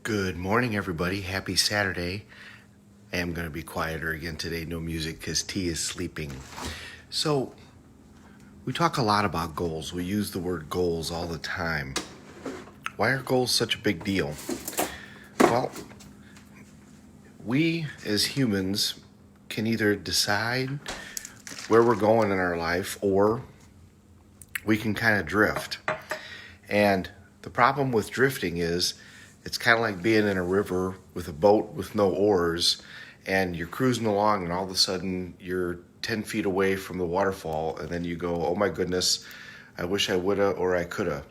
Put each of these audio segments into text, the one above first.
Good morning, everybody. Happy Saturday. I am going to be quieter again today. No music because T is sleeping. So, we talk a lot about goals. We use the word goals all the time. Why are goals such a big deal? Well, we as humans can either decide where we're going in our life or we can kind of drift. And the problem with drifting is it's kind of like being in a river with a boat with no oars, and you're cruising along, and all of a sudden you're 10 feet away from the waterfall, and then you go, oh my goodness, I wish I woulda or I coulda.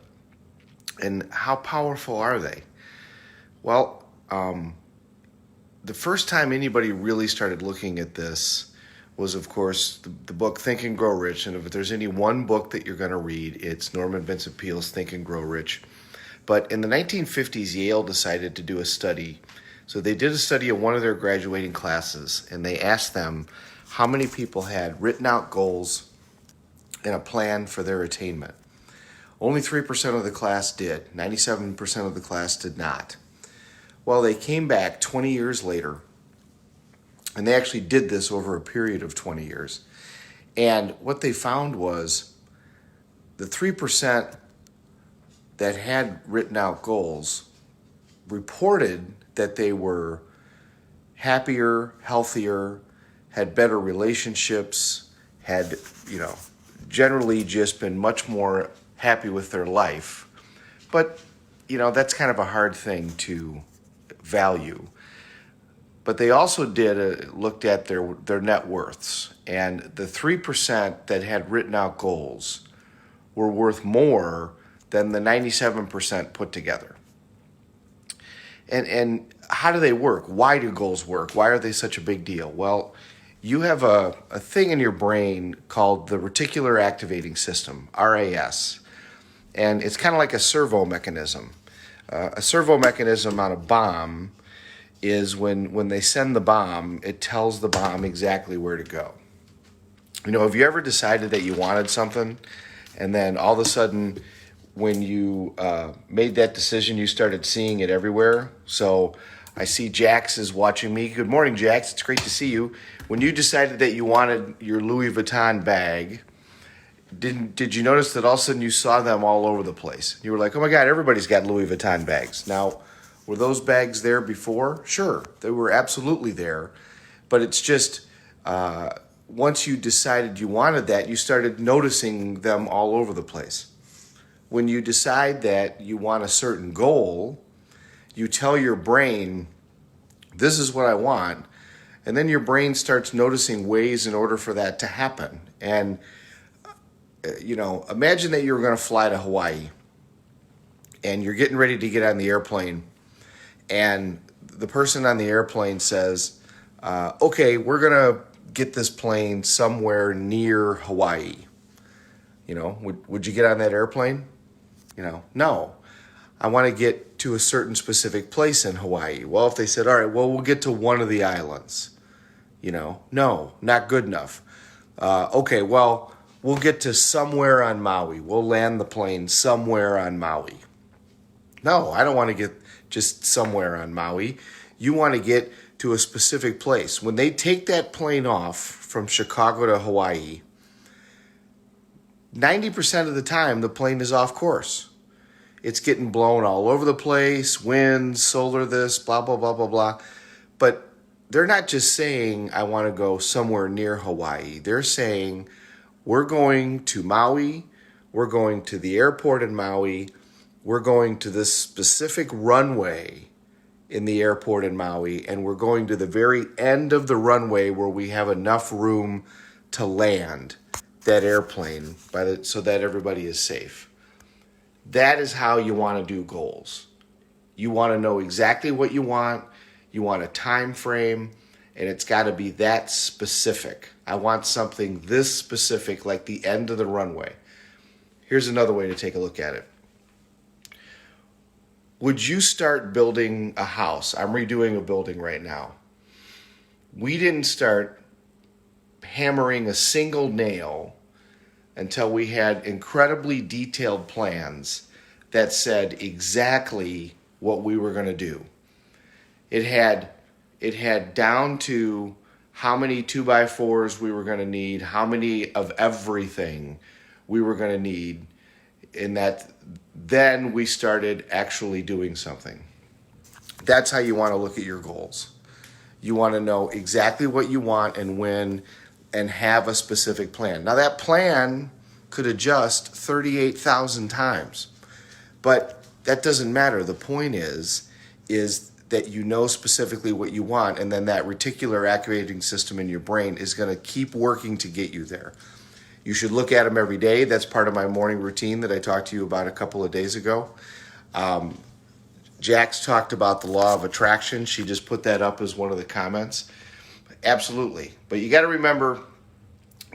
And how powerful are they? Well, the first time anybody really started looking at this was, of course, the book Think and Grow Rich. And if there's any one book that you're going to read, it's Norman Vincent Peale's Think and Grow Rich. But in the 1950s, Yale decided to do a study. So they did a study of one of their graduating classes, and they asked them how many people had written out goals and a plan for their attainment. Only 3% of the class did. 97% of the class did not. Well, they came back 20 years later, and they actually did this over a period of 20 years. And what they found was the 3% that had written out goals reported that they were happier, healthier, had better relationships, had, generally just been much more happy with their life. But, that's kind of a hard thing to value. But they also looked at their net worths, and the 3% that had written out goals were worth more than the 97% put together. And how do they work? Why do goals work? Why are they such a big deal? Well, you have a thing in your brain called the reticular activating system, RAS, and it's kind of like a servo mechanism. A servo mechanism on a bomb is when they send the bomb, it tells the bomb exactly where to go. Have you ever decided that you wanted something, and then all of a sudden, when you made that decision, you started seeing it everywhere? So I see Jax is watching me. Good morning, Jax. It's great to see you. When you decided that you wanted your Louis Vuitton bag, did you notice that all of a sudden you saw them all over the place? You were like, oh my God, everybody's got Louis Vuitton bags. Now, were those bags there before? Sure, they were absolutely there. But it's just once you decided you wanted that, you started noticing them all over the place. When you decide that you want a certain goal, you tell your brain, this is what I want. And then your brain starts noticing ways in order for that to happen. And, imagine that you were going to fly to Hawaii and you're getting ready to get on the airplane. And the person on the airplane says, okay, we're going to get this plane somewhere near Hawaii. Would you get on that airplane? No, I want to get to a certain specific place in Hawaii. Well, if they said, all right, well, we'll get to one of the islands, no, not good enough. Okay, well, we'll get to somewhere on Maui. We'll land the plane somewhere on Maui. No, I don't want to get just somewhere on Maui. You want to get to a specific place. When they take that plane off from Chicago to Hawaii, 90% of the time, the plane is off course. It's getting blown all over the place, wind, solar this, blah, blah, blah, blah, blah. But they're not just saying, I want to go somewhere near Hawaii. They're saying, we're going to Maui, we're going to the airport in Maui, we're going to this specific runway in the airport in Maui, and we're going to the very end of the runway where we have enough room to land that airplane so that everybody is safe. That is how you want to do goals. You want to know exactly what you want a time frame, and it's got to be that specific. I want something this specific, like the end of the runway. Here's another way to take a look at it. Would you start building a house? I'm redoing a building right now. We didn't start hammering a single nail until we had incredibly detailed plans that said exactly what we were going to do. It had down to how many 2x4s we were going to need, how many of everything we were going to need, and that then we started actually doing something. That's how you want to look at your goals. You want to know exactly what you want and when, and have a specific plan. Now that plan could adjust 38,000 times, but that doesn't matter. The point is that you know specifically what you want, and then that reticular activating system in your brain is going to keep working to get you there. You should look at them every day. That's part of my morning routine that I talked to you about a couple of days ago. Jax talked about the law of attraction. She just put that up as one of the comments. Absolutely. But you got to remember,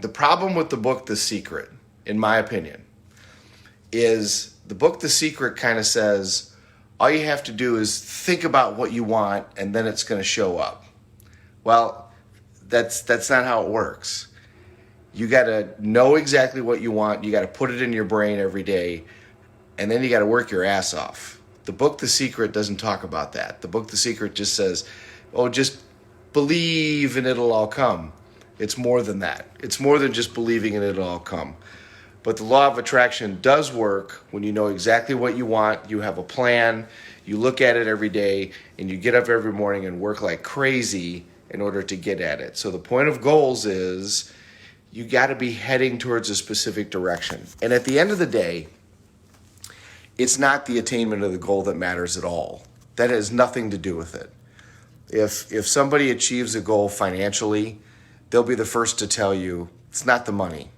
the problem with the book The Secret, in my opinion, is the book The Secret kind of says, all you have to do is think about what you want and then it's going to show up. Well, that's not how it works. You got to know exactly what you want. You got to put it in your brain every day, and then you got to work your ass off. The book The Secret doesn't talk about that. The book The Secret just says, oh, just believe and it'll all come. It's more than that. It's more than just believing and it'll all come. But the law of attraction does work when you know exactly what you want, you have a plan, you look at it every day, and you get up every morning and work like crazy in order to get at it. So the point of goals is you got to be heading towards a specific direction. And at the end of the day, it's not the attainment of the goal that matters at all. That has nothing to do with it. If somebody achieves a goal financially, they'll be the first to tell you it's not the money.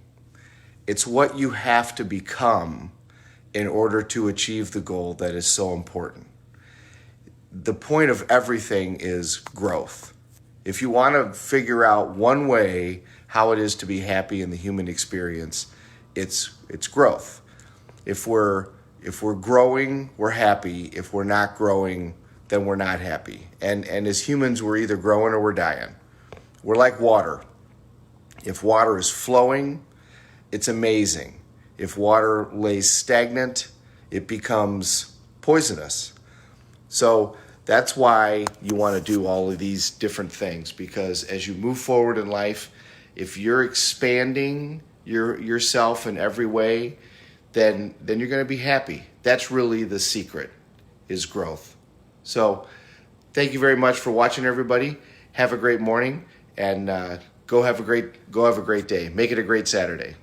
It's what you have to become in order to achieve the goal that is so important. The point of everything is growth. If you want to figure out one way how it is to be happy in the human experience, it's growth. If we're growing, we're happy. If we're not growing, then we're not happy. And as humans, we're either growing or we're dying. We're like water. If water is flowing, it's amazing. If water lays stagnant, it becomes poisonous. So that's why you want to do all of these different things, because as you move forward in life, if you're expanding yourself in every way, then you're going to be happy. That's really the secret, is growth. So thank you very much for watching, everybody. Have a great morning, and go have a great day. Make it a great Saturday.